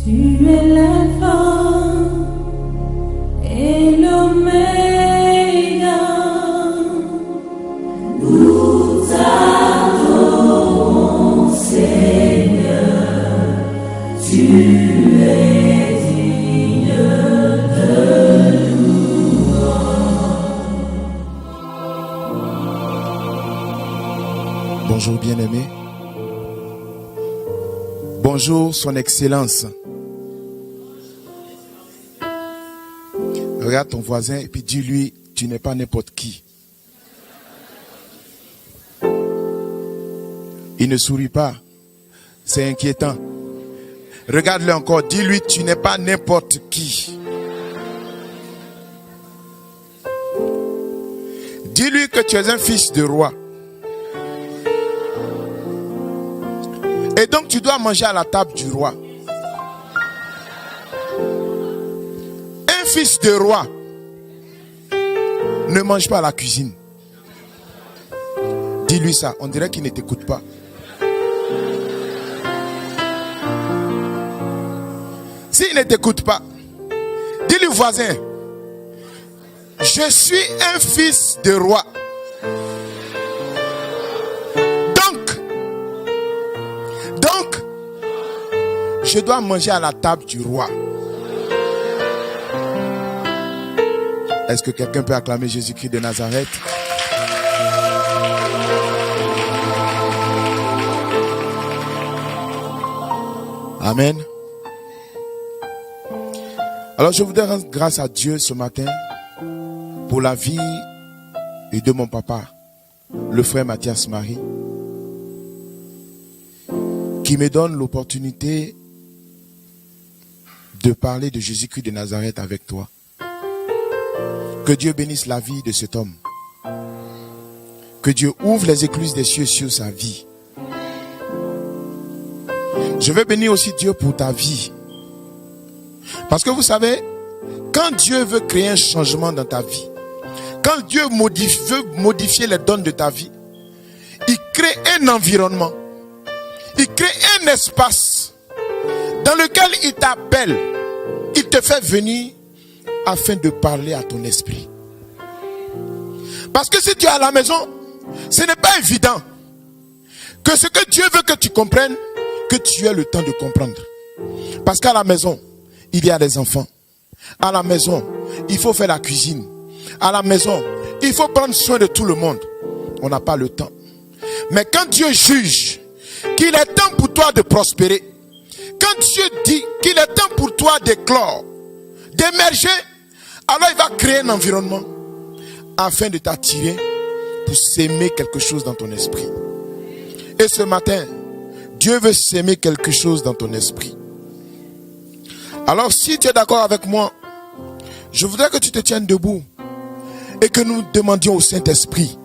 Tu es l'alpha et l'oméga. Nous t'adorons, Seigneur. Tu es digne de louange. Bonjour bien-aimé. Bonjour son excellence. Regarde ton voisin et puis dis-lui, tu n'es pas n'importe qui. Il ne sourit pas. C'est inquiétant. Regarde-le encore. Dis-lui, tu n'es pas n'importe qui. Dis-lui que tu es un fils de roi. Et donc tu dois manger à la table du roi. Un fils de roi ne mange pas à la cuisine. Dis-lui ça, on dirait qu'il ne t'écoute pas. S'il ne t'écoute pas, dis-lui voisin, je suis un fils de roi. Donc, je dois manger à la table du roi. Est-ce que quelqu'un peut acclamer Jésus-Christ de Nazareth? Amen. Alors je voudrais rendre grâce à Dieu ce matin pour la vie de mon papa, le frère Mathias Marie, qui me donne l'opportunité de parler de Jésus-Christ de Nazareth avec toi. Que Dieu bénisse la vie de cet homme. Que Dieu ouvre les écluses des cieux sur sa vie. Je veux bénir aussi Dieu pour ta vie. Parce que vous savez, quand Dieu veut créer un changement dans ta vie, quand Dieu veut modifier les dons de ta vie, il crée un environnement, il crée un espace dans lequel il t'appelle, il te fait venir afin de parler à ton esprit. Parce que si tu es à la maison, ce n'est pas évident que ce que Dieu veut que tu comprennes, que tu aies le temps de comprendre. Parce qu'à la maison, il y a des enfants. À la maison, il faut faire la cuisine. À la maison, il faut prendre soin de tout le monde. On n'a pas le temps. Mais quand Dieu juge qu'il est temps pour toi de prospérer, quand Dieu dit qu'il est temps pour toi d'éclore, d'émerger, alors il va créer un environnement afin de t'attirer pour s'aimer quelque chose dans ton esprit. Et ce matin, Dieu veut s'aimer quelque chose dans ton esprit. Alors si tu es d'accord avec moi, je voudrais que tu te tiennes debout et que nous demandions au Saint-Esprit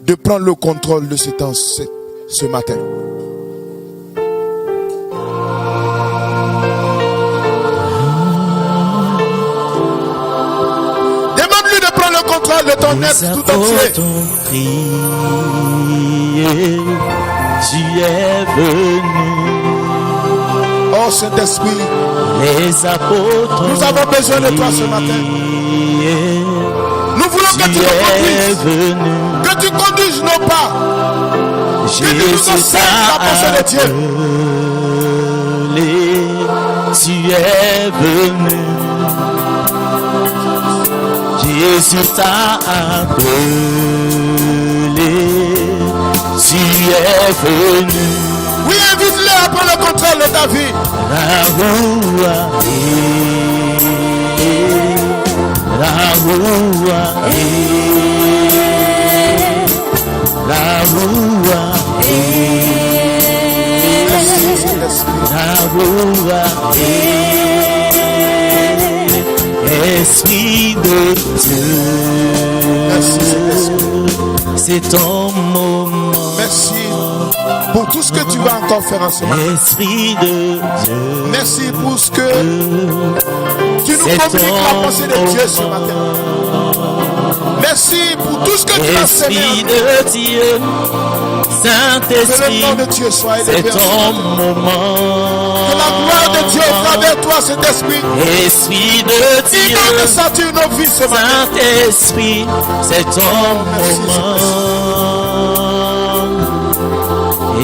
de prendre le contrôle de ce temps ce matin. Demande-lui de prendre le contrôle de ton être tout entier. Tu es venu. Oh Saint-Esprit, les apôtres, nous avons besoin de toi ce matin. Nous voulons que tu nous conduises, que tu conduises nos pas, que tu nous enseignes la pensée de Dieu. Tu es venu, Jésus t'a appelé, tu es venu. Oui, invite-le à prendre le contrôle de ta vie. Esprit de Dieu, c'est ton moment. Merci pour tout ce que tu vas encore faire en ce moment. Esprit de Dieu, merci pour ce que tu nous communiques la pensée de Dieu ce matin. Merci pour tout ce que tu as fait. Esprit de Dieu, Saint-Esprit, que le nom de Dieu soit élevé. C'est ton moment. Que la gloire de Dieu traverse de toi, cet esprit. Esprit de Dieu, Inonde sature nos vies ce matin. Saint-Esprit, c'est ton moment.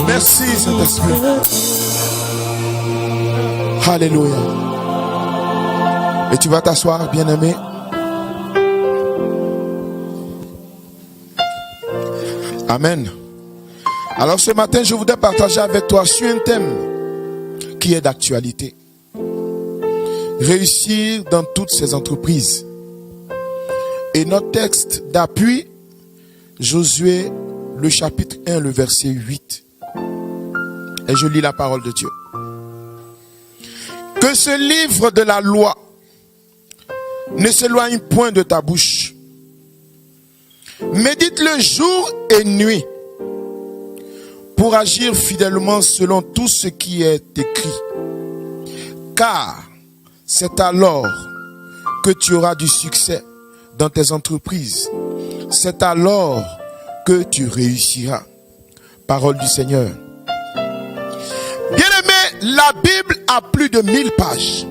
Merci, Saint-Esprit. Alléluia. Et tu vas t'asseoir, bien-aimé. Amen. Alors ce matin, je voudrais partager avec toi sur un thème qui est d'actualité. Réussir dans toutes ses entreprises. Et notre texte d'appui, Josué, le chapitre 1, le verset 8. Et je lis la parole de Dieu. Que ce livre de la loi ne s'éloigne point de ta bouche. Médite-le jour et nuit pour agir fidèlement selon tout ce qui est écrit. Car c'est alors que tu auras du succès dans tes entreprises. C'est alors que tu réussiras. Parole du Seigneur. Bien-aimé, la Bible a plus de 1000 pages.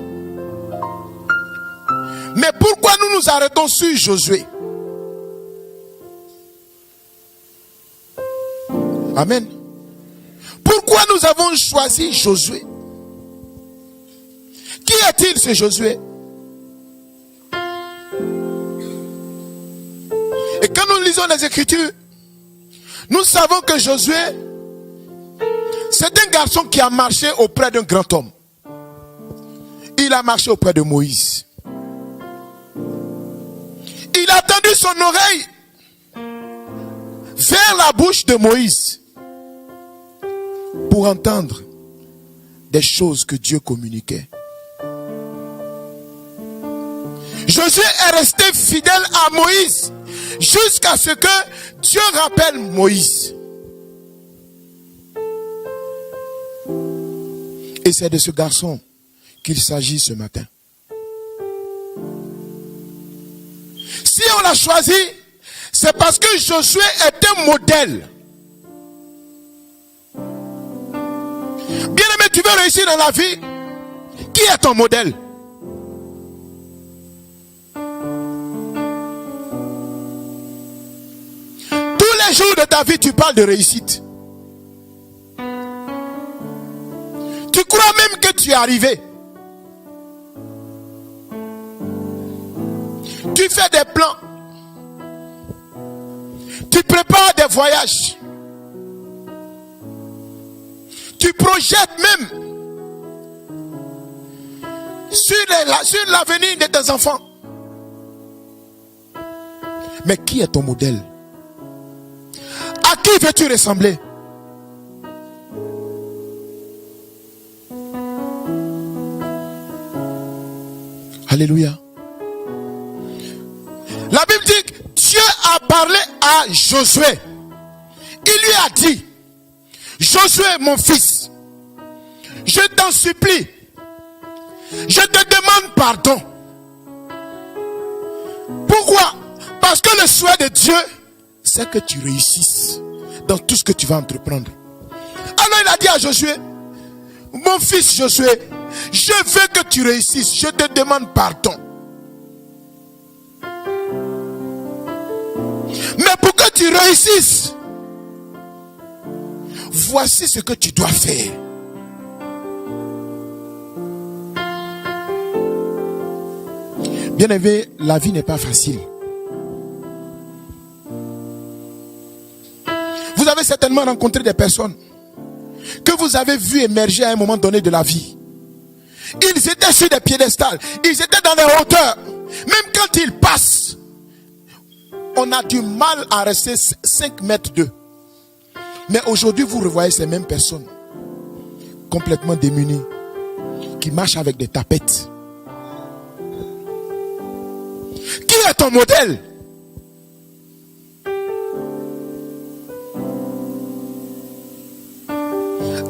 Mais pourquoi nous nous arrêtons sur Josué? Amen. Pourquoi nous avons choisi Josué? Qui est-il ce Josué? Et quand nous lisons les Écritures, nous savons que Josué, c'est un garçon qui a marché auprès d'un grand homme. Il a marché auprès de Moïse. Il a tendu son oreille vers la bouche de Moïse pour entendre des choses que Dieu communiquait. Josué est resté fidèle à Moïse jusqu'à ce que Dieu rappelle Moïse. Et c'est de ce garçon qu'il s'agit ce matin. Si on l'a choisi, c'est parce que Josué est un modèle. Bien-aimé, tu veux réussir dans la vie? Qui est ton modèle? Tous les jours de ta vie, tu parles de réussite. Tu crois même que tu es arrivé. Tu fais des plans. Tu prépares des voyages. Tu projettes même sur l'avenir de tes enfants. Mais qui est ton modèle? À qui veux-tu ressembler? Alléluia. La Bible dit que Dieu a parlé à Josué. Il lui a dit: Josué, mon fils, je t'en supplie, je te demande pardon. Pourquoi? Parce que le souhait de Dieu, c'est que tu réussisses dans tout ce que tu vas entreprendre. Alors il a dit à Josué: mon fils Josué, je veux que tu réussisses, je te demande pardon. Mais pour que tu réussisses, voici ce que tu dois faire. Bien-aimé, la vie n'est pas facile. Vous avez certainement rencontré des personnes que vous avez vu émerger à un moment donné de la vie. Ils étaient sur des piédestals, ils étaient dans les hauteurs. Même quand ils passent, on a du mal à rester 5 mètres d'eux. Mais aujourd'hui, vous revoyez ces mêmes personnes complètement démunies, qui marchent avec des tapettes. Qui est ton modèle?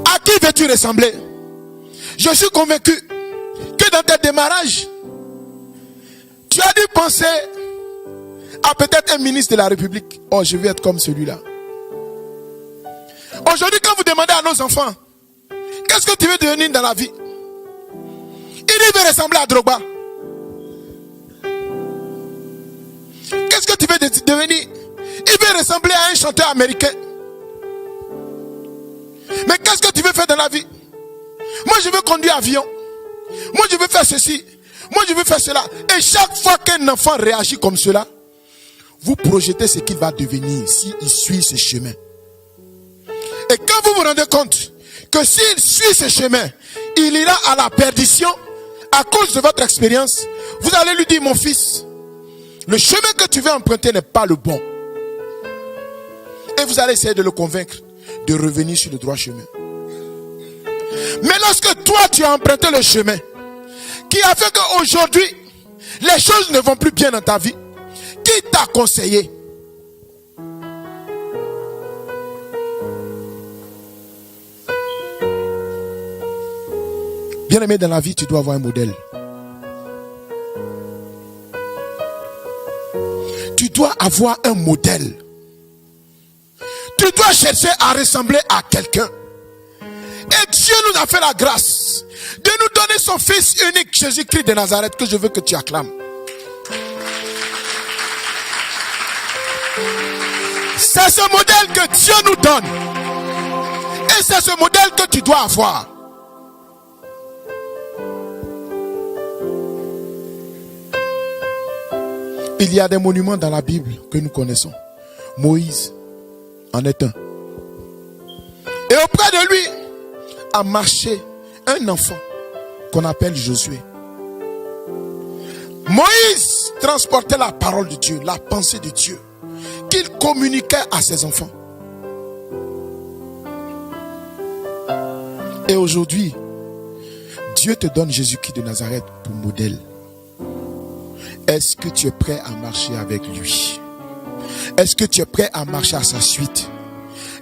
À qui veux-tu ressembler? Je suis convaincu que dans tes démarrages, tu as dû penser à peut-être un ministre de la République. Oh, je vais être comme celui-là. Aujourd'hui, quand vous demandez à nos enfants, qu'est-ce que tu veux devenir dans la vie? Ils il veut ressembler à Drogba. Qu'est-ce que tu veux devenir? Il veut ressembler à un chanteur américain. Mais qu'est-ce que tu veux faire dans la vie? Moi, je veux conduire avion. Moi, je veux faire ceci. Moi, je veux faire cela. Et chaque fois qu'un enfant réagit comme cela, vous projetez ce qu'il va devenir s'il suit ce chemin. Et quand vous vous rendez compte que s'il suit ce chemin, il ira à la perdition à cause de votre expérience, vous allez lui dire, mon fils, le chemin que tu veux emprunter n'est pas le bon. Et vous allez essayer de le convaincre de revenir sur le droit chemin. Mais lorsque toi tu as emprunté le chemin qui a fait qu'aujourd'hui les choses ne vont plus bien dans ta vie, qui t'a conseillé? Bien aimé, dans la vie tu dois avoir un modèle. Tu dois avoir un modèle. Tu dois chercher à ressembler à quelqu'un. Et Dieu nous a fait la grâce de nous donner son Fils unique, Jésus-Christ de Nazareth, que je veux que tu acclames. C'est ce modèle que Dieu nous donne. Et c'est ce modèle que tu dois avoir. Il y a des monuments dans la Bible que nous connaissons. Moïse en est un. Et auprès de lui a marché un enfant qu'on appelle Josué. Moïse transportait la parole de Dieu, la pensée de Dieu, qu'il communiquait à ses enfants. Et aujourd'hui, Dieu te donne Jésus-Christ de Nazareth pour modèle. Est-ce que tu es prêt à marcher avec lui? Est-ce que tu es prêt à marcher à sa suite?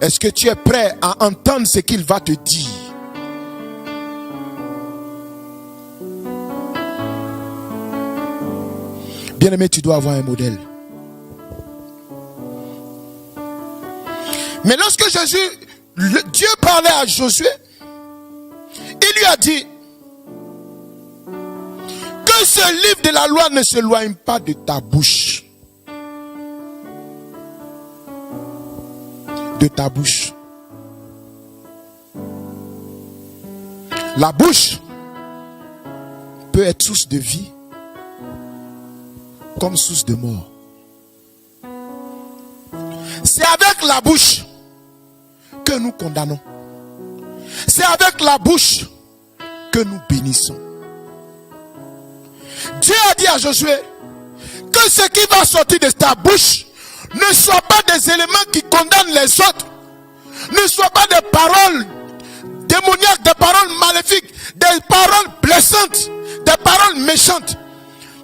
Est-ce que tu es prêt à entendre ce qu'il va te dire? Bien-aimé, tu dois avoir un modèle. Mais lorsque Dieu parlait à Josué, il lui a dit que ce livre de la loi ne s'éloigne pas de ta bouche. De ta bouche. La bouche peut être source de vie comme source de mort. C'est avec la bouche que nous condamnons. C'est avec la bouche que nous bénissons. Dieu a dit à Josué que ce qui va sortir de ta bouche ne soit pas des éléments qui condamnent les autres, ne soit pas des paroles démoniaques, des paroles maléfiques, des paroles blessantes, des paroles méchantes,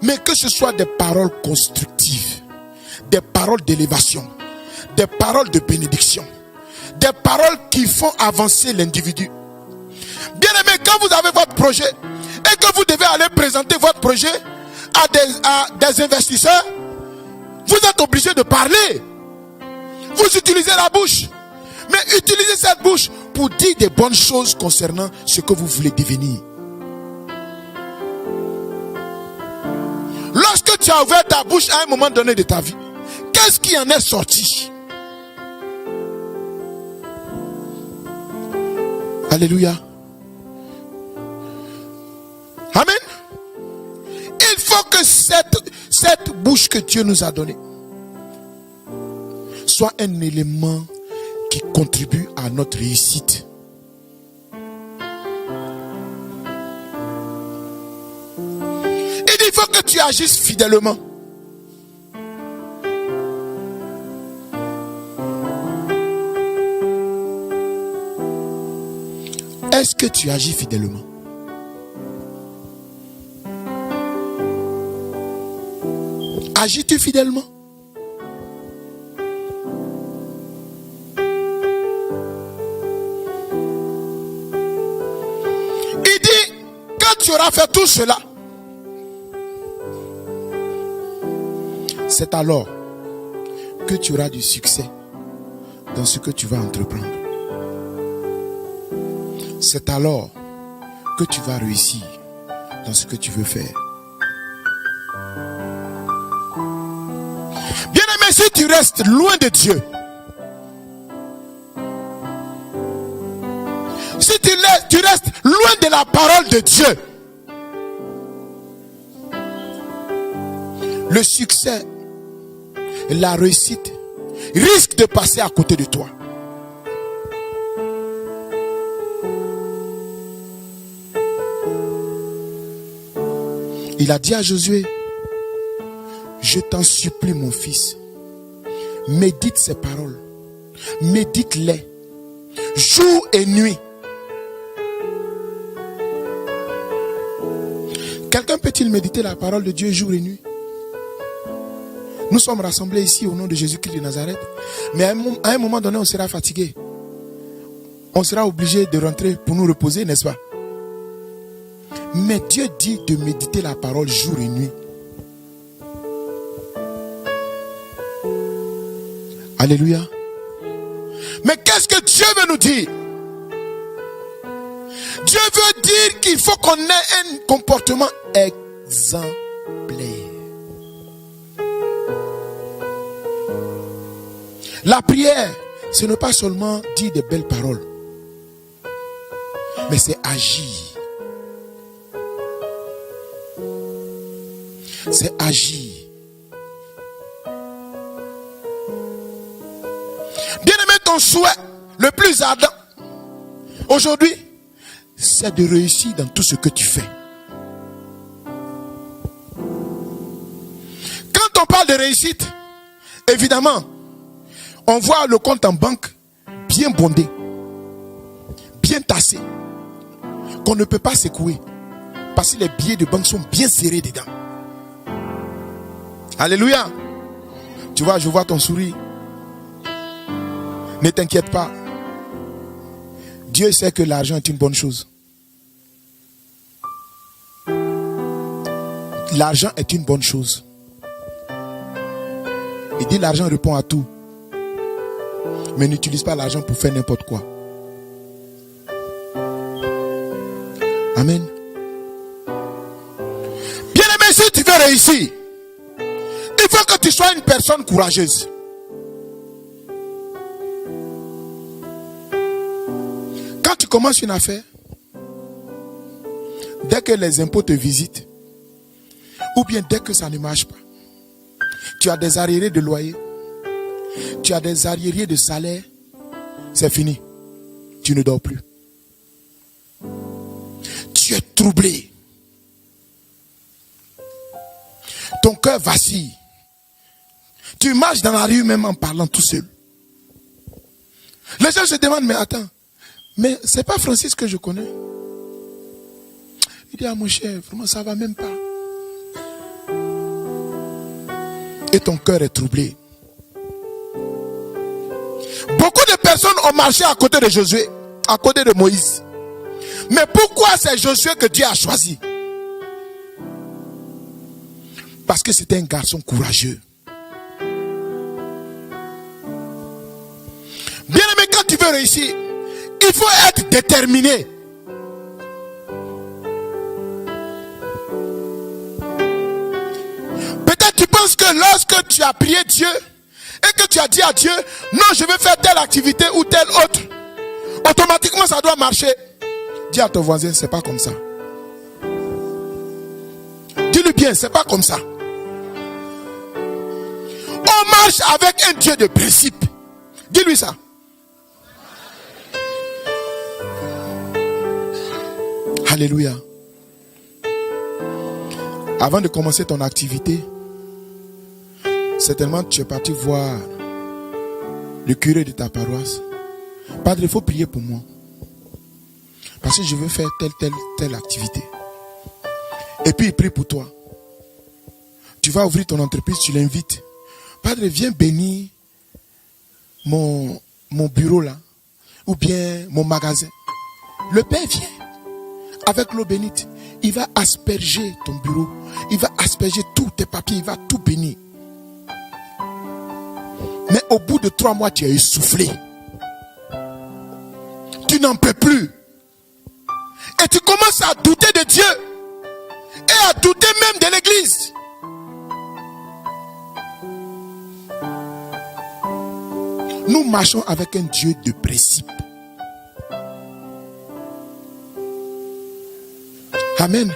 mais que ce soit des paroles constructives, des paroles d'élévation, des paroles de bénédiction, des paroles qui font avancer l'individu. Bien aimé, quand vous avez votre projet et que vous devez aller présenter votre projet à des investisseurs, vous êtes obligé de parler. Vous utilisez la bouche, mais utilisez cette bouche pour dire des bonnes choses concernant ce que vous voulez devenir. Lorsque tu as ouvert ta bouche à un moment donné de ta vie, qu'est-ce qui en est sorti? Alléluia. Amen. Il faut que cette bouche que Dieu nous a donnée soit un élément qui contribue à notre réussite. Il faut que tu agisses fidèlement. Est-ce que tu agis fidèlement? Agis-tu fidèlement? Il dit, quand tu auras fait tout cela, c'est alors que tu auras du succès dans ce que tu vas entreprendre. C'est alors que tu vas réussir dans ce que tu veux faire. Bien-aimé, si tu restes loin de Dieu, si tu restes loin de la parole de Dieu, le succès, la réussite risque de passer à côté de toi. Il a dit à Josué, je t'en supplie mon fils, médite ces paroles, médite-les, jour et nuit. Quelqu'un peut-il méditer la parole de Dieu jour et nuit? Nous sommes rassemblés ici au nom de Jésus-Christ de Nazareth, mais à un moment donné, on sera fatigué. On sera obligé de rentrer pour nous reposer, n'est-ce pas? Mais Dieu dit de méditer la parole jour et nuit. Alléluia. Mais qu'est-ce que Dieu veut nous dire? Dieu veut dire qu'il faut qu'on ait un comportement exemplaire. La prière, ce n'est pas seulement dire des belles paroles, mais c'est agir. C'est agir. Bien-aimé, ton souhait le plus ardent aujourd'hui, c'est de réussir dans tout ce que tu fais. Quand on parle de réussite, évidemment, on voit le compte en banque bien bondé, bien tassé, qu'on ne peut pas secouer, parce que les billets de banque sont bien serrés dedans. Alléluia. Tu vois, je vois ton sourire. Ne t'inquiète pas. Dieu sait que l'argent est une bonne chose. L'argent est une bonne chose. Il dit l'argent répond à tout. Mais n'utilise pas l'argent pour faire n'importe quoi. Amen. Bien-aimé, si tu veux réussir, il faut que tu sois une personne courageuse. Quand tu commences une affaire, dès que les impôts te visitent, ou bien dès que ça ne marche pas, tu as des arriérés de loyer, tu as des arriérés de salaire, c'est fini. Tu ne dors plus. Tu es troublé. Ton cœur vacille. Tu marches dans la rue même en parlant tout seul. Les gens se demandent, mais attends, mais c'est pas Francis que je connais. Il dit, ah mon cher, vraiment ça va même pas. Et ton cœur est troublé. Beaucoup de personnes ont marché à côté de Josué, à côté de Moïse. Mais pourquoi c'est Josué que Dieu a choisi? Parce que c'était un garçon courageux. Bien-aimé, quand tu veux réussir, il faut être déterminé. Peut-être tu penses que lorsque tu as prié Dieu et que tu as dit à Dieu, non, je veux faire telle activité ou telle autre, automatiquement ça doit marcher. Dis à ton voisin, c'est pas comme ça. Dis-lui bien, c'est pas comme ça. On marche avec un Dieu de principe. Dis-lui ça. Alléluia. Avant de commencer ton activité, certainement tu es parti voir le curé de ta paroisse. Padre, il faut prier pour moi. Parce que je veux faire telle activité. Et puis il prie pour toi. Tu vas ouvrir ton entreprise, tu l'invites. Padre, viens bénir mon bureau là. Ou bien mon magasin. Le Père vient. Avec l'eau bénite. Il va asperger ton bureau. Il va asperger tous tes papiers. Il va tout bénir. Mais au bout de 3 mois, tu es essoufflé. Tu n'en peux plus. Et tu commences à douter de Dieu. as douté même de l'église. Nous marchons avec un Dieu de principe. Amen.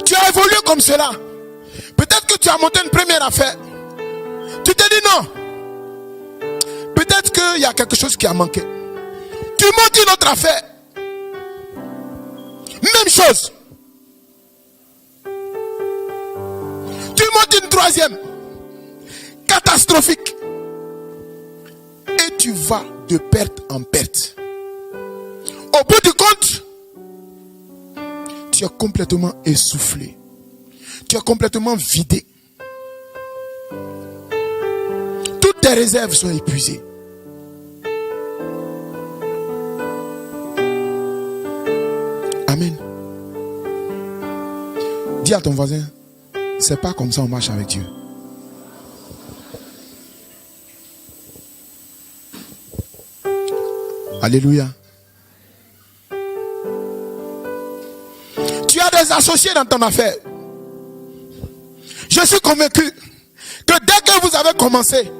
Tu as évolué comme cela. Peut-être que tu as monté une première affaire. Tu te dis non. Peut-être qu'il y a quelque chose qui a manqué. Tu montes une autre affaire. Même chose. Tu montes une troisième. Catastrophique. Et tu vas de perte en perte. Au bout du compte, tu es complètement essoufflé. Tu es complètement vidé. Toutes tes réserves sont épuisées. Amen. Dis à ton voisin, c'est pas comme ça on marche avec Dieu. Alléluia. Tu as des associés dans ton affaire. Je suis convaincu que dès que vous avez commencé,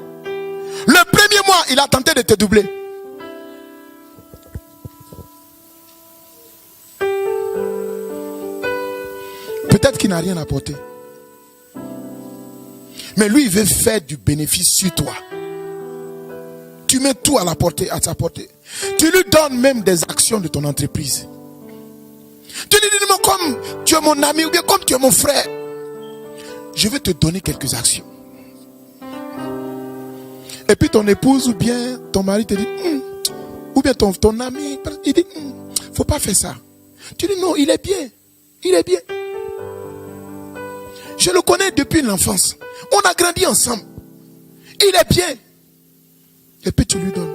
le premier mois, il a tenté de te doubler. Peut-être qu'il n'a rien apporté. Mais lui, il veut faire du bénéfice sur toi. Tu mets tout à sa portée. Tu lui donnes même des actions de ton entreprise. Tu lui dis, comme tu es mon ami ou bien comme tu es mon frère, je vais te donner quelques actions. Et puis ton épouse ou bien ton mari te dit, ou bien ton ami, il dit, faut pas faire ça. Tu dis, non, il est bien. Il est bien. Je le connais depuis l'enfance. On a grandi ensemble. Il est bien. Et puis tu lui donnes.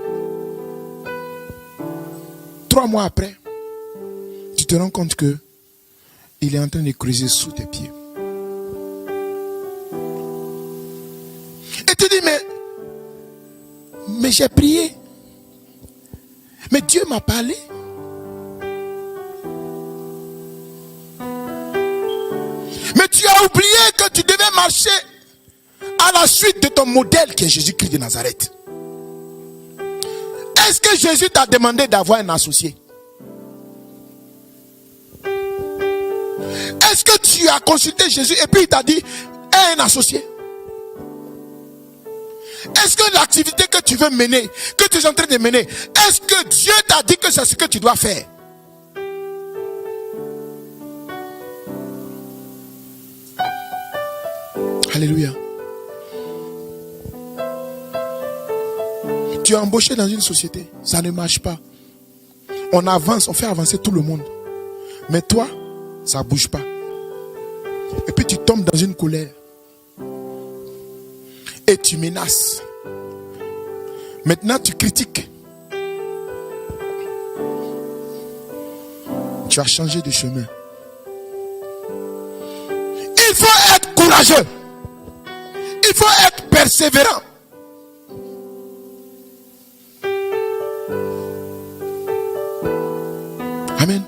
3 mois après, tu te rends compte que il est en train de creuser sous tes pieds. Et tu dis, mais j'ai prié. Mais Dieu m'a parlé. Mais tu as oublié que tu devais marcher à la suite de ton modèle qui est Jésus-Christ de Nazareth. Est-ce que Jésus t'a demandé d'avoir un associé? Est-ce que tu as consulté Jésus et puis il t'a dit, aie un associé? Est-ce que l'activité que tu veux mener, que tu es en train de mener, est-ce que Dieu t'a dit que c'est ce que tu dois faire? Alléluia. Tu es embauché dans une société, ça ne marche pas. On avance, on fait avancer tout le monde. Mais toi, ça ne bouge pas. Et puis tu tombes dans une colère. Et tu menaces. Maintenant tu critiques. Tu as changé de chemin. Il faut être courageux. Il faut être persévérant. Amen.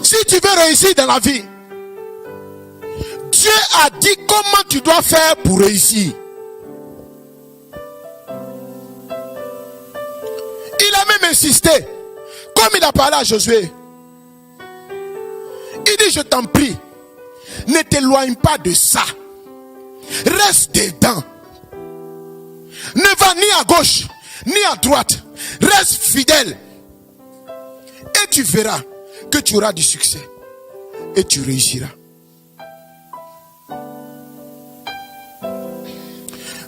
Si tu veux réussir dans la vie, Dieu a dit comment tu dois faire pour réussir. Il a même insisté, comme il a parlé à Josué. Il dit, je t'en prie, ne t'éloigne pas de ça. Reste dedans. Ne va ni à gauche, ni à droite. Reste fidèle. Et tu verras que tu auras du succès. Et tu réussiras.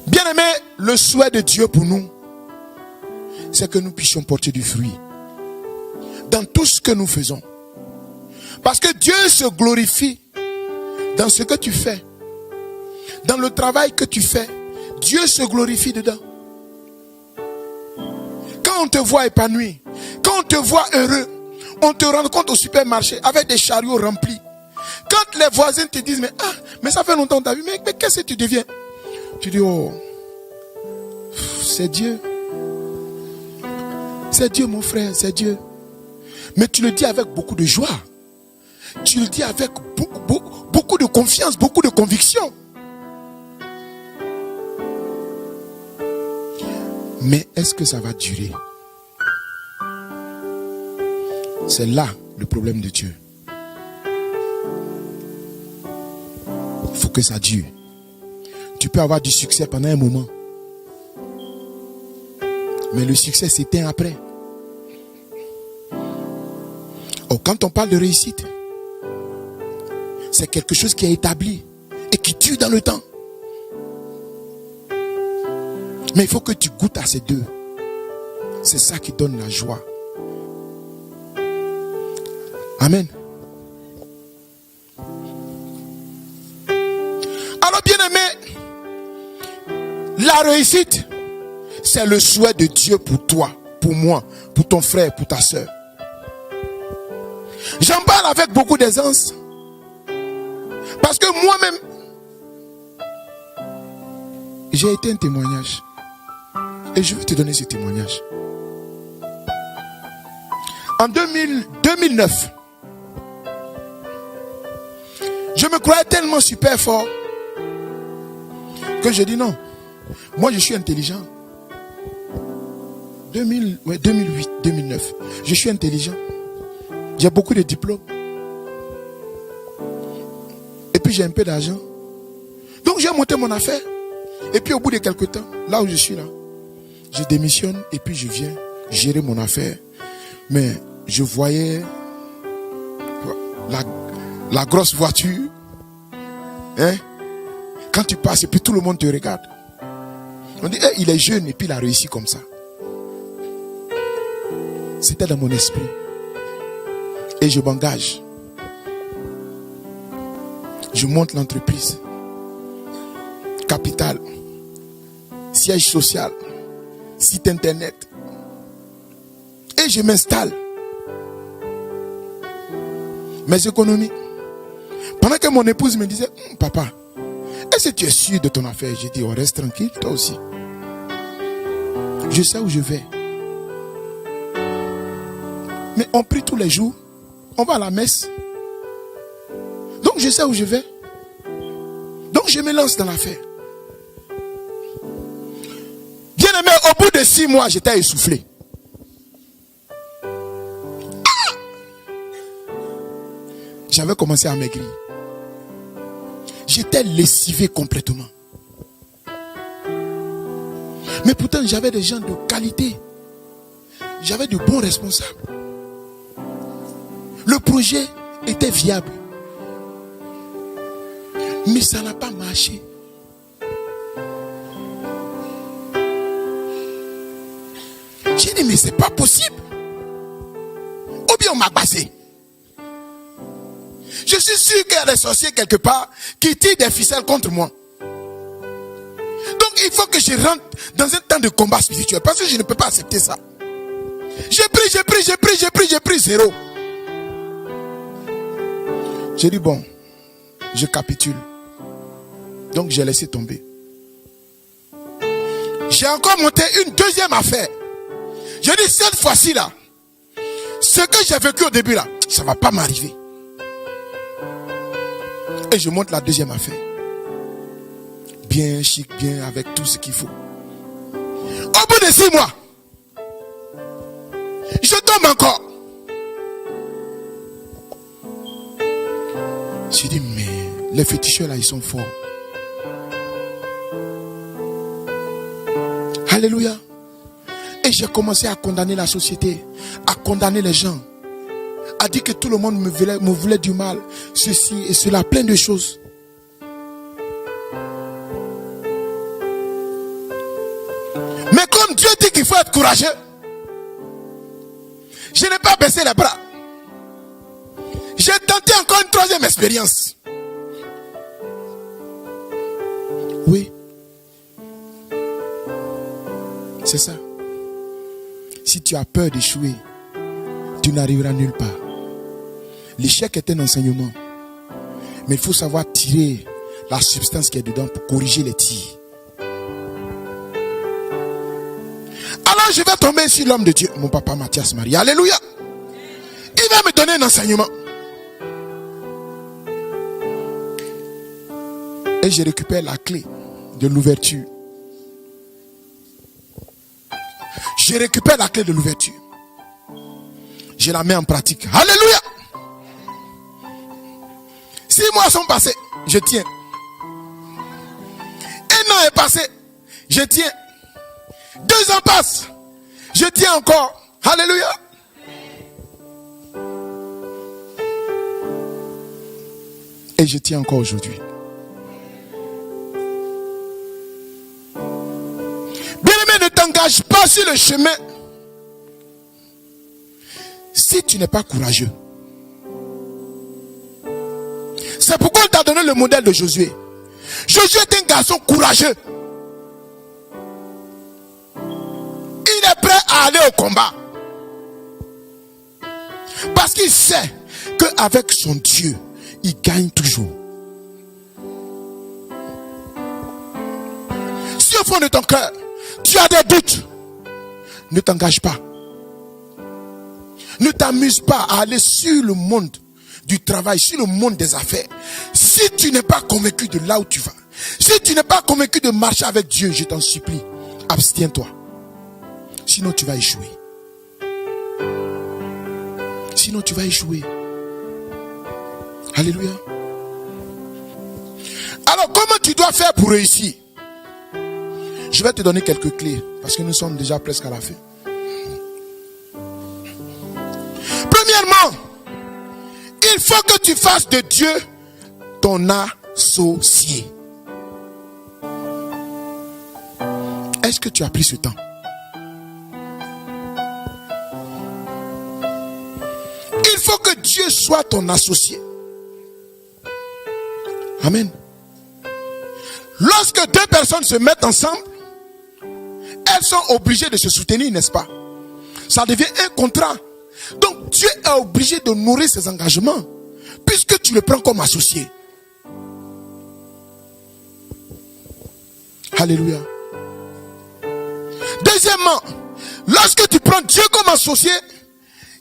Bien-aimé, le souhait de Dieu pour nous, c'est que nous puissions porter du fruit dans tout ce que nous faisons. Parce que Dieu se glorifie dans ce que tu fais. Dans le travail que tu fais, Dieu se glorifie dedans. Quand on te voit épanoui, quand on te voit heureux, on te rend compte au supermarché avec des chariots remplis. Quand les voisins te disent, mais ça fait longtemps que tu as vu, mais qu'est-ce que tu deviens? Tu dis, oh, c'est Dieu. C'est Dieu mon frère, c'est Dieu. Mais tu le dis avec beaucoup de joie. Tu le dis avec beaucoup de confiance, beaucoup de conviction. Mais est-ce que ça va durer? C'est là le problème de Dieu. Il faut que ça dure. Tu peux avoir du succès pendant un moment. Mais le succès s'éteint après. Oh, quand on parle de réussite, c'est quelque chose qui est établi et qui tue dans le temps. Mais il faut que tu goûtes à ces deux. C'est ça qui donne la joie. Amen. Alors bien aimé, la réussite, c'est le souhait de Dieu pour toi, pour moi, pour ton frère, pour ta soeur. J'en parle avec beaucoup d'aisance. Parce que moi-même, j'ai été un témoignage. Et je vais te donner ce témoignage. En 2009, je me croyais tellement super fort que je dis non. Moi, je suis intelligent. 2008, 2009. Je suis intelligent. J'ai beaucoup de diplômes. Et puis j'ai un peu d'argent. Donc j'ai monté mon affaire. Et puis au bout de quelques temps, là où je suis là, je démissionne et puis je viens gérer mon affaire. Mais je voyais la grosse voiture. Hein? Quand tu passes et puis tout le monde te regarde. On dit, il est jeune et puis il a réussi comme ça. C'était dans mon esprit. Et je m'engage. Je monte l'entreprise. Capital. Siège social. Site internet. Et je m'installe. Mes économies. Pendant que mon épouse me disait, papa, est-ce que tu es sûr de ton affaire? J'ai dit, oh, reste tranquille, toi aussi. Je sais où je vais. Mais on prie tous les jours. On va à la messe. Donc je sais où je vais. Donc je me lance dans l'affaire. Bien aimé, au bout de 6 mois, j'étais essoufflé. J'avais commencé à maigrir. J'étais lessivé complètement. Mais pourtant, j'avais des gens de qualité. J'avais de bons responsables. Le projet était viable. Mais ça n'a pas marché. J'ai dit, mais c'est pas possible. Ou bien on m'a passé. Je suis sûr qu'il y a des sorciers quelque part qui tirent des ficelles contre moi. Donc il faut que je rentre dans un temps de combat spirituel. Parce que je ne peux pas accepter ça. J'ai pris zéro. J'ai dit bon, je capitule. Donc j'ai laissé tomber. J'ai encore monté une deuxième affaire. J'ai dit cette fois-ci là, ce que j'ai vécu au début là, ça ne va pas m'arriver. Et je monte la deuxième affaire. Bien chic, bien avec tout ce qu'il faut. Au bout de 6 mois, je tombe encore. J'ai dit, mais les féticheurs là, ils sont forts. Alléluia. Et j'ai commencé à condamner la société, à condamner les gens, à dire que tout le monde me voulait du mal, ceci et cela, plein de choses. Mais comme Dieu dit qu'il faut être courageux, je n'ai pas baissé les bras. J'ai tenté encore une troisième expérience. Oui. C'est ça. Si tu as peur d'échouer, tu n'arriveras nulle part. L'échec est un enseignement. Mais il faut savoir tirer la substance qui est dedans pour corriger les tirs. Alors je vais tomber sur l'homme de Dieu, mon papa Mathias Marie. Alléluia. va me donner un enseignement. Et je récupère la clé de l'ouverture. Je récupère la clé de l'ouverture. Je la mets en pratique. Alléluia. 6 mois sont passés, je tiens. 1 an est passé, je tiens. 2 ans passent, je tiens encore. Alléluia. Et je tiens encore aujourd'hui. Bien-aimé, ne t'engage pas sur le chemin si tu n'es pas courageux. C'est pourquoi on t'a donné le modèle de Josué. Josué est un garçon courageux. Il est prêt à aller au combat. Parce qu'il sait qu'avec son Dieu, il gagne toujours. Si au fond de ton cœur, tu as des doutes, ne t'engage pas. Ne t'amuse pas à aller sur le monde du travail, sur le monde des affaires. Si tu n'es pas convaincu de là où tu vas, si tu n'es pas convaincu de marcher avec Dieu, je t'en supplie, abstiens-toi. Sinon tu vas échouer. Sinon tu vas échouer. Alléluia. Alors comment tu dois faire pour réussir? Je vais te donner quelques clés parce que nous sommes déjà presque à la fin. Premièrement, il faut que tu fasses de Dieu ton associé. Est-ce que tu as pris ce temps? Il faut que Dieu soit ton associé. Amen. Lorsque 2 personnes se mettent ensemble, elles sont obligées de se soutenir, n'est-ce pas? Ça devient un contrat. Donc Dieu est obligé de nourrir ses engagements puisque tu le prends comme associé. Alléluia. Deuxièmement, lorsque tu prends Dieu comme associé,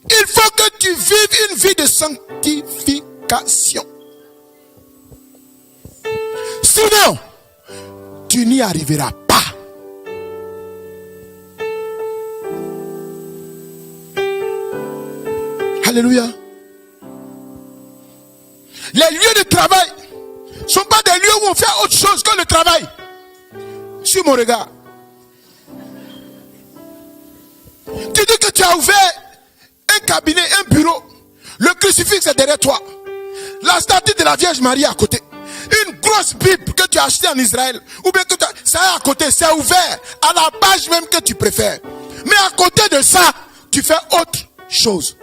il faut que tu vives une vie de sanctification. Sinon, tu n'y arriveras pas. Alléluia. Les lieux de travail ne sont pas des lieux où on fait autre chose que le travail. Suis mon regard. Tu dis que tu as ouvert un cabinet, un bureau. Le crucifix est derrière toi. La statue de la Vierge Marie à côté. Une grosse Bible que tu as achetée en Israël. Ou bien que ça est à côté, c'est ouvert. À la page même que tu préfères. Mais à côté de ça, tu fais autre chose.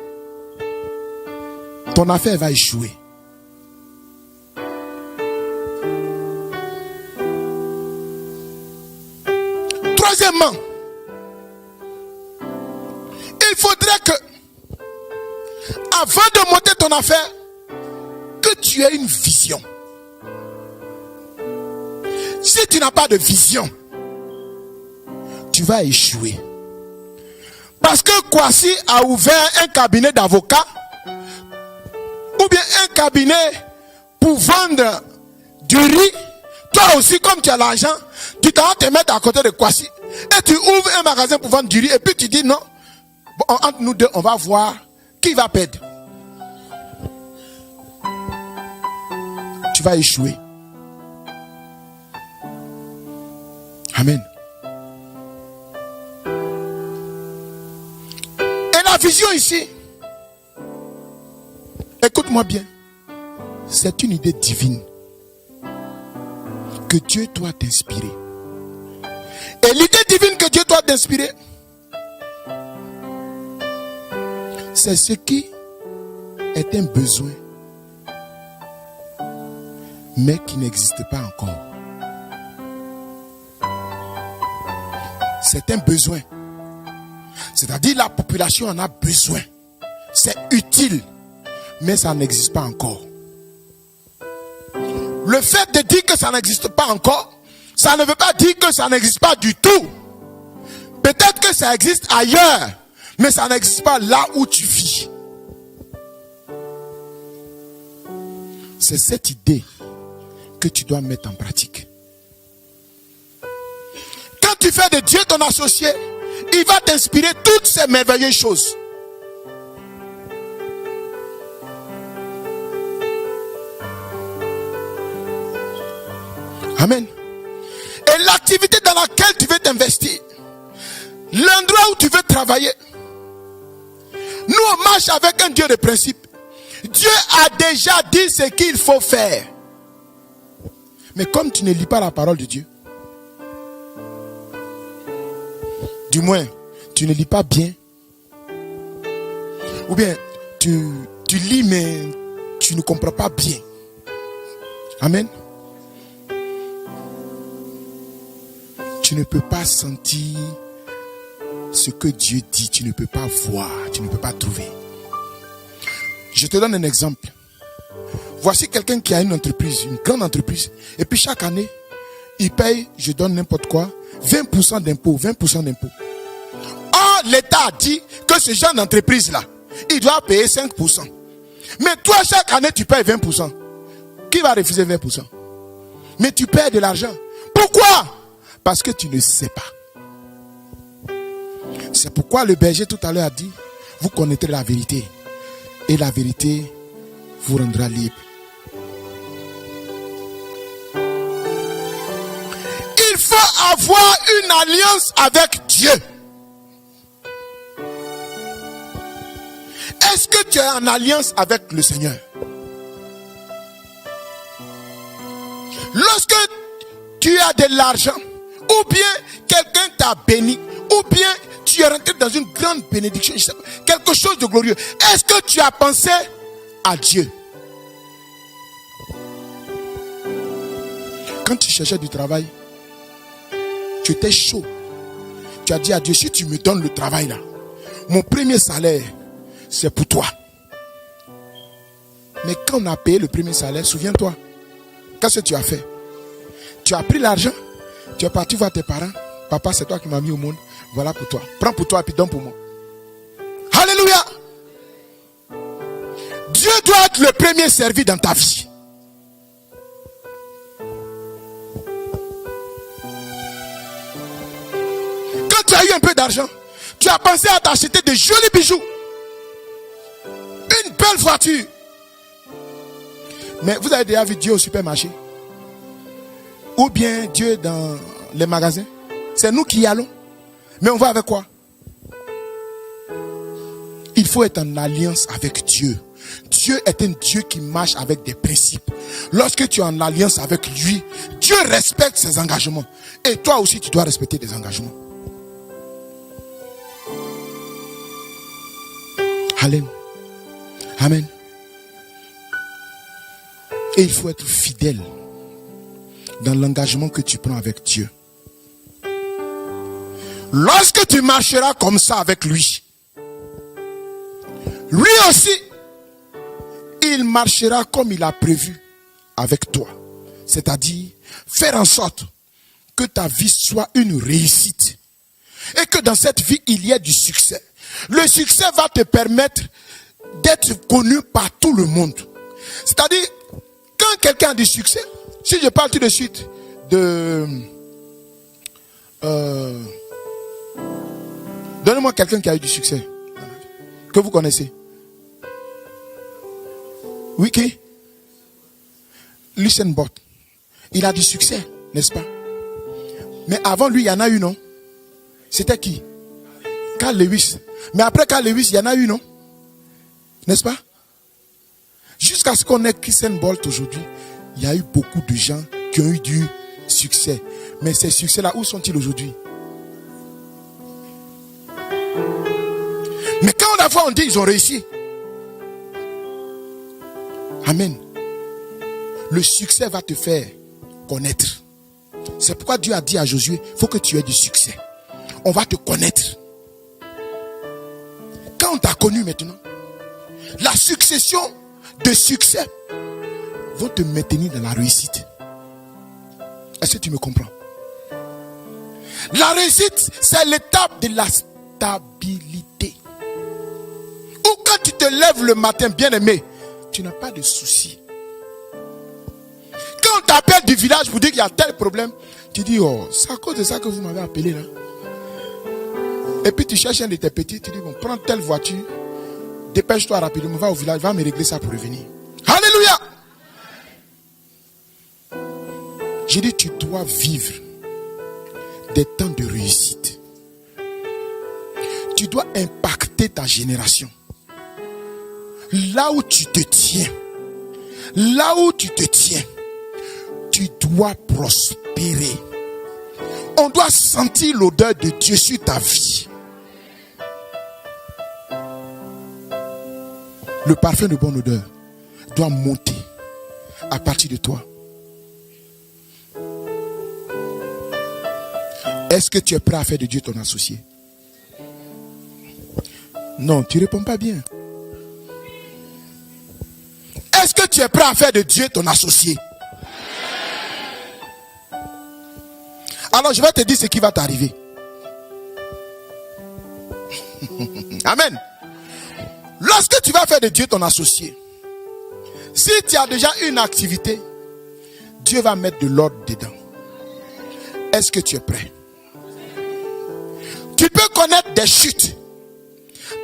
Ton affaire va échouer. Troisièmement, il faudrait que, avant de monter ton affaire, que tu aies une vision. Si tu n'as pas de vision, tu vas échouer. Parce que Kwasi a ouvert un cabinet d'avocats ou bien un cabinet pour vendre du riz. Toi aussi, comme tu as l'argent, tu t'en vas te mettre à côté de Kwasi et tu ouvres un magasin pour vendre du riz et puis tu dis non, bon, entre nous deux, on va voir qui va perdre. Tu vas échouer. Amen. Et la vision ici, écoute-moi bien, c'est une idée divine que Dieu doit t'inspirer. Et l'idée divine que Dieu doit t'inspirer, c'est ce qui est un besoin, mais qui n'existe pas encore. C'est un besoin. C'est-à-dire la population en a besoin. C'est utile, mais ça n'existe pas encore. Le fait de dire que ça n'existe pas encore, ça ne veut pas dire que ça n'existe pas du tout. Peut-être que ça existe ailleurs, mais ça n'existe pas là où tu vis. C'est cette idée que tu dois mettre en pratique. Quand tu fais de Dieu ton associé, il va t'inspirer toutes ces merveilleuses choses. Amen. Et l'activité dans laquelle tu veux t'investir, l'endroit où tu veux travailler, nous on marche avec un Dieu de principe. Dieu a déjà dit ce qu'il faut faire. Mais comme tu ne lis pas la parole de Dieu, du moins, tu ne lis pas bien, ou bien tu lis mais tu ne comprends pas bien. Amen. Tu ne peux pas sentir ce que Dieu dit, tu ne peux pas voir, tu ne peux pas trouver. Je te donne un exemple. Voici quelqu'un qui a une entreprise, une grande entreprise, et puis chaque année, il paye, je donne n'importe quoi, 20% d'impôts, 20% d'impôts. Or, l'État a dit que ce genre d'entreprise-là, il doit payer 5%. Mais toi, chaque année, tu payes 20%. Qui va refuser 20%? Mais tu perds de l'argent. Pourquoi? Parce que tu ne sais pas. C'est pourquoi le berger tout à l'heure a dit, vous connaîtrez la vérité. Et la vérité vous rendra libre. Il faut avoir une alliance avec Dieu. Est-ce que tu es en alliance avec le Seigneur? Lorsque tu as de l'argent, ou bien quelqu'un t'a béni, ou bien tu es rentré dans une grande bénédiction, quelque chose de glorieux, est-ce que tu as pensé à Dieu? Quand tu cherchais du travail, tu étais chaud. Tu as dit à Dieu, si tu me donnes le travail là, mon premier salaire, c'est pour toi. Mais quand on a payé le premier salaire, souviens-toi, qu'est-ce que tu as fait? Tu as pris l'argent, tu es parti voir tes parents. Papa, c'est toi qui m'as mis au monde. Voilà pour toi. Prends pour toi et puis donne pour moi. Alléluia. Dieu doit être le premier servi dans ta vie. Quand tu as eu un peu d'argent, tu as pensé à t'acheter de jolis bijoux, une belle voiture. Mais vous avez déjà vu Dieu au supermarché? Ou bien Dieu dans les magasins? C'est nous qui y allons. Mais on va avec quoi? Il faut être en alliance avec Dieu. Dieu est un Dieu qui marche avec des principes. Lorsque tu es en alliance avec lui, Dieu respecte ses engagements. Et toi aussi, tu dois respecter tes engagements. Amen. Amen. Et il faut être fidèle dans l'engagement que tu prends avec Dieu. Lorsque tu marcheras comme ça avec lui, lui aussi, il marchera comme il a prévu avec toi. C'est-à-dire, faire en sorte que ta vie soit une réussite. Et que dans cette vie, il y ait du succès. Le succès va te permettre d'être connu par tout le monde. C'est-à-dire, quand quelqu'un a du succès, si je parle tout de suite de... Donnez-moi quelqu'un qui a eu du succès. Que vous connaissez. Oui, qui? Usain Bolt. Il a du succès, n'est-ce pas? Mais avant lui, il y en a eu, non? C'était qui? Carl Lewis. Mais après Carl Lewis, il y en a eu, non? N'est-ce pas? Jusqu'à ce qu'on ait Usain Bolt aujourd'hui, il y a eu beaucoup de gens qui ont eu du succès. Mais ces succès-là, où sont-ils aujourd'hui? Mais quand on la voit, on dit ils ont réussi. Amen. Le succès va te faire connaître. C'est pourquoi Dieu a dit à Josué, il faut que tu aies du succès. On va te connaître. Quand on t'a connu maintenant, la succession de succès vont te maintenir dans la réussite. Est-ce que tu me comprends? La réussite, c'est l'étape de la stabilité. Ou quand tu te lèves le matin, bien aimé, tu n'as pas de soucis. t'appelle du village pour dire qu'il y a tel problème, tu dis, oh, c'est à cause de ça que vous m'avez appelé là. Et puis tu cherches un de tes petits, tu dis, bon, prends telle voiture, dépêche-toi rapidement, va au village, va me régler ça pour revenir. Alléluia. J'ai dit, tu dois vivre des temps de réussite. Tu dois impacter ta génération. Là où tu te tiens, tu dois prospérer. On doit sentir l'odeur de Dieu sur ta vie. Le parfum de bonne odeur doit monter à partir de toi. Est-ce que tu es prêt à faire de Dieu ton associé? Non, tu ne réponds pas bien. Est-ce que tu es prêt à faire de Dieu ton associé? Alors je vais te dire ce qui va t'arriver. Amen. Lorsque tu vas faire de Dieu ton associé, si tu as déjà une activité, Dieu va mettre de l'ordre dedans. Est-ce que tu es prêt? Tu peux connaître des chutes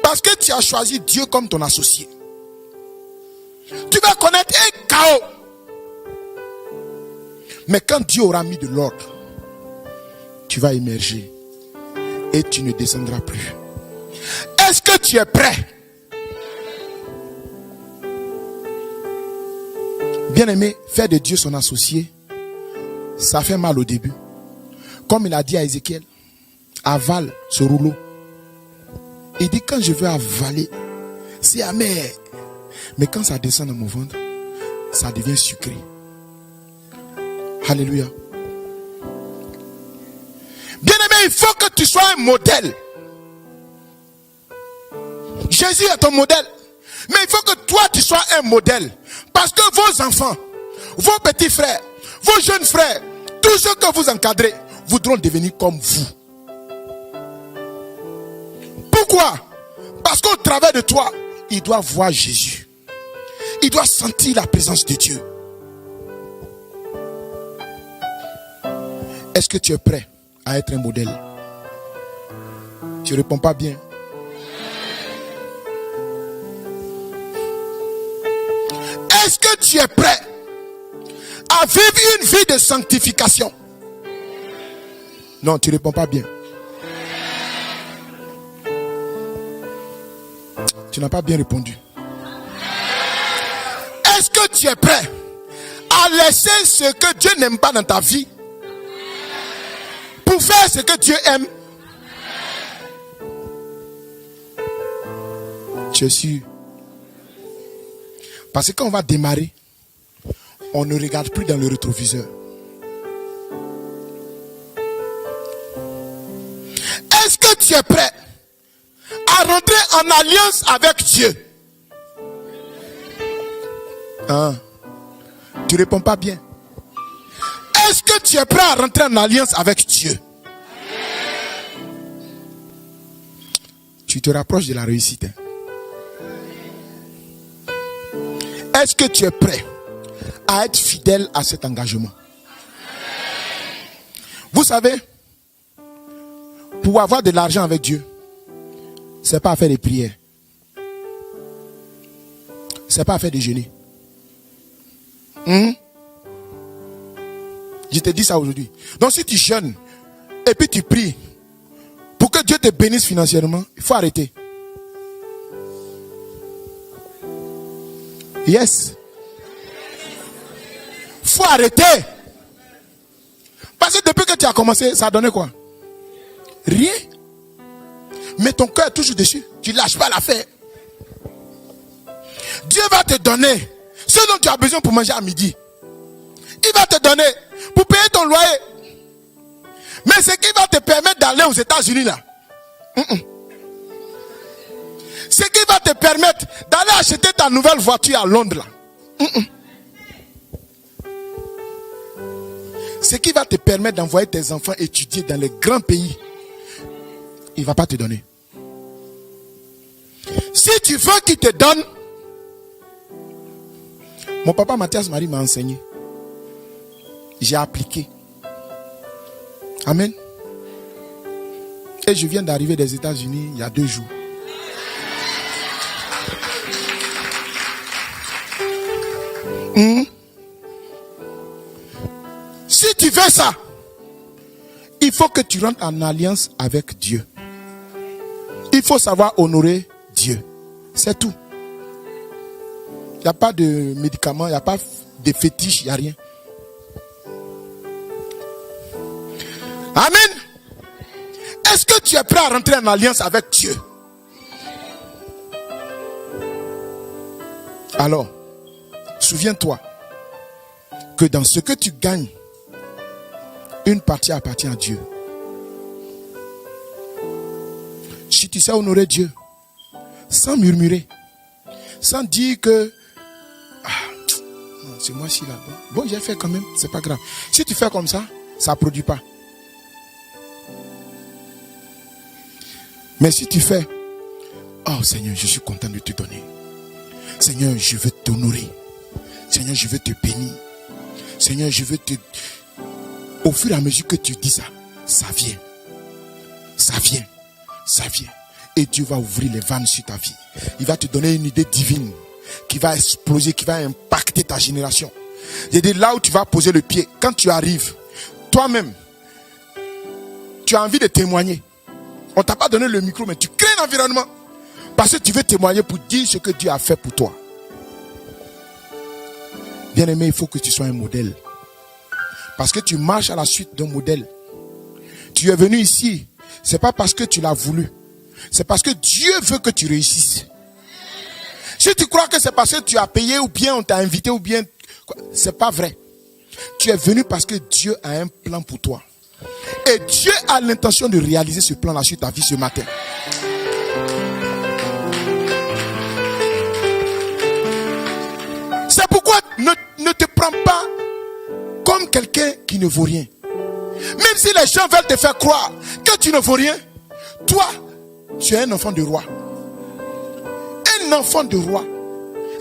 parce que tu as choisi Dieu comme ton associé. Tu vas connaître un chaos. Mais quand Dieu aura mis de l'ordre, tu vas émerger et tu ne descendras plus. Est-ce que tu es prêt? Bien-aimé, faire de Dieu son associé, ça fait mal au début. Comme il a dit à Ézéchiel, avale ce rouleau. Il dit, quand je veux avaler, c'est amer. Mais quand ça descend dans mon ventre, ça devient sucré. Alléluia. Bien-aimé, il faut que tu sois un modèle. Jésus est ton modèle. Mais il faut que toi, tu sois un modèle. Parce que vos enfants, vos petits frères, vos jeunes frères, tous ceux que vous encadrez, voudront devenir comme vous. Pourquoi? Parce qu'au travers de toi, il doit voir Jésus. Il doit sentir la présence de Dieu. Est-ce que tu es prêt à être un modèle? Tu ne réponds pas bien. Est-ce que tu es prêt à vivre une vie de sanctification? Non, tu ne réponds pas bien. Tu n'as pas bien répondu. Est-ce que tu es prêt à laisser ce que Dieu n'aime pas dans ta vie pour faire ce que Dieu aime? Tu es sûr? Parce que quand on va démarrer, on ne regarde plus dans le rétroviseur. Est-ce que tu es prêt à rentrer en alliance avec Dieu? Tu ne réponds pas bien. Est-ce que tu es prêt à rentrer en alliance avec Dieu? Tu te rapproches de la réussite. Est-ce que tu es prêt à être fidèle à cet engagement? Vous savez, pour avoir de l'argent avec Dieu, c'est pas à faire des prières. C'est pas à faire des jeûner. Je te dis ça aujourd'hui. Donc si tu jeûnes et puis tu pries pour que Dieu te bénisse financièrement, il faut arrêter. Yes. Faut arrêter. Parce que depuis que tu as commencé, ça a donné quoi? Rien. Mais ton cœur est toujours dessus. Tu ne lâches pas l'affaire. Dieu va te donner ce dont tu as besoin pour manger à midi. Il va te donner pour payer ton loyer. Mais ce qui va te permettre d'aller aux États-Unis là. Ce qui va te permettre d'aller acheter ta nouvelle voiture à Londres là. Ce qui va te permettre d'envoyer tes enfants étudier dans les grands pays, il ne va pas te donner. Si tu veux qu'il te donne, mon papa Mathias Marie m'a enseigné. j'ai appliqué. Amen. Et je viens d'arriver des États-Unis il y a 2 jours. Si tu fais ça, il faut que tu rentres en alliance avec Dieu. Il faut savoir honorer Dieu. C'est tout. Il n'y a pas de médicaments, il n'y a pas de fétiches, il n'y a rien. Amen. Est-ce que tu es prêt à rentrer en alliance avec Dieu? Alors, souviens-toi que dans ce que tu gagnes, une partie appartient à Dieu. Si tu sais honorer Dieu, sans murmurer, sans dire que c'est moi ci là. Bon, j'ai fait quand même, c'est pas grave. Si tu fais comme ça, ça ne produit pas. Mais si tu fais, oh Seigneur, je suis content de te donner. Seigneur, je veux t'honorer. Seigneur, je veux te bénir. Seigneur, je veux te... Au fur et à mesure que tu dis ça, ça vient. Ça vient. Ça vient. Et Dieu va ouvrir les vannes sur ta vie. Il va te donner une idée divine qui va exploser, qui va impacter ta génération. Il y a là où tu vas poser le pied. Quand tu arrives, toi-même, tu as envie de témoigner. On ne t'a pas donné le micro, mais tu crées un environnement. Parce que tu veux témoigner pour dire ce que Dieu a fait pour toi. Bien-aimé, il faut que tu sois un modèle. Parce que tu marches à la suite d'un modèle. Tu es venu ici, c'est pas parce que tu l'as voulu. C'est parce que Dieu veut que tu réussisses. Si tu crois que c'est parce que tu as payé ou bien on t'a invité ou bien... C'est pas vrai. Tu es venu parce que Dieu a un plan pour toi. Et Dieu a l'intention de réaliser ce plan-là sur ta vie ce matin. C'est pourquoi ne te prends pas comme quelqu'un qui ne vaut rien. Même si les gens veulent te faire croire que tu ne vaux rien, toi, tu es un enfant de roi. Un enfant de roi.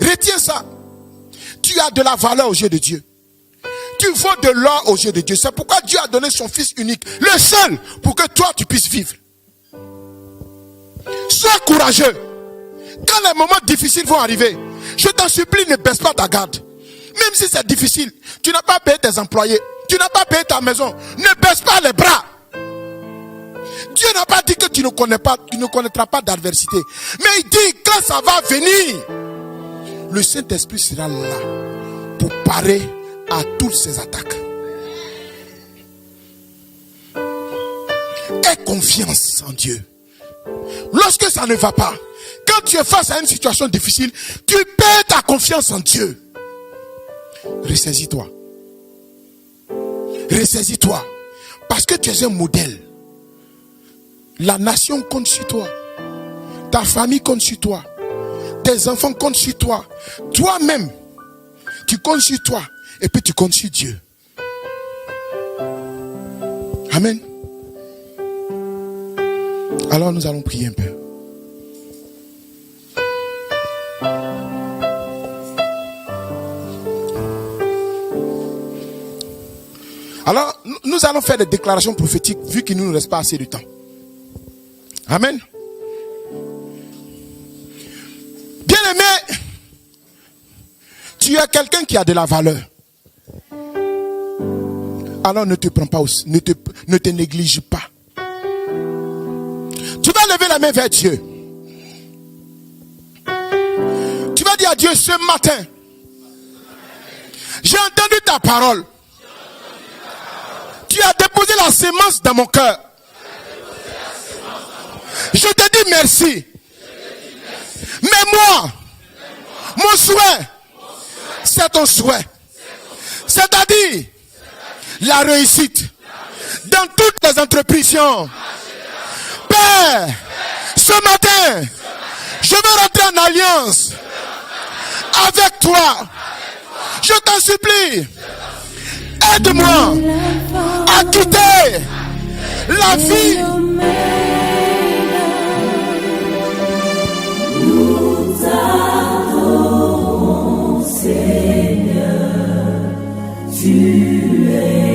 Retiens ça. Tu as de la valeur aux yeux de Dieu. Tu vaux de l'or aux yeux de Dieu. C'est pourquoi Dieu a donné son Fils unique, le seul, pour que toi tu puisses vivre. Sois courageux. Quand les moments difficiles vont arriver, je t'en supplie, ne baisse pas ta garde. Même si c'est difficile, tu n'as pas payé tes employés, tu n'as pas payé ta maison, ne baisse pas les bras. Dieu n'a pas dit que tu ne connaîtras pas d'adversité. Mais il dit quand ça va venir, le Saint-Esprit sera là pour parer à toutes ces attaques. Aie confiance en Dieu. Lorsque ça ne va pas, quand tu es face à une situation difficile, tu perds ta confiance en Dieu. Ressaisis-toi. Ressaisis-toi. Parce que tu es un modèle. La nation compte sur toi. Ta famille compte sur toi. Tes enfants comptent sur toi. Toi-même, tu comptes sur toi. Et puis tu comptes sur Dieu. Amen. Alors nous allons prier un peu. Alors, nous allons faire des déclarations prophétiques vu qu'il ne nous reste pas assez de temps. Amen. Bien-aimé, tu es quelqu'un qui a de la valeur. Alors ne te prends pas, ne te néglige pas. Tu vas lever la main vers Dieu. Tu vas dire à Dieu ce matin, j'ai entendu ta parole. Tu as déposé la sémence dans mon cœur. Je te dis merci. Mais moi, mon souhait, c'est ton souhait. C'est-à-dire la réussite dans toutes les entreprises. Père, ce matin, je veux rentrer en alliance avec toi. Je t'en supplie. Aide-moi à quitter la vie. Nous adorons, Seigneur, tu es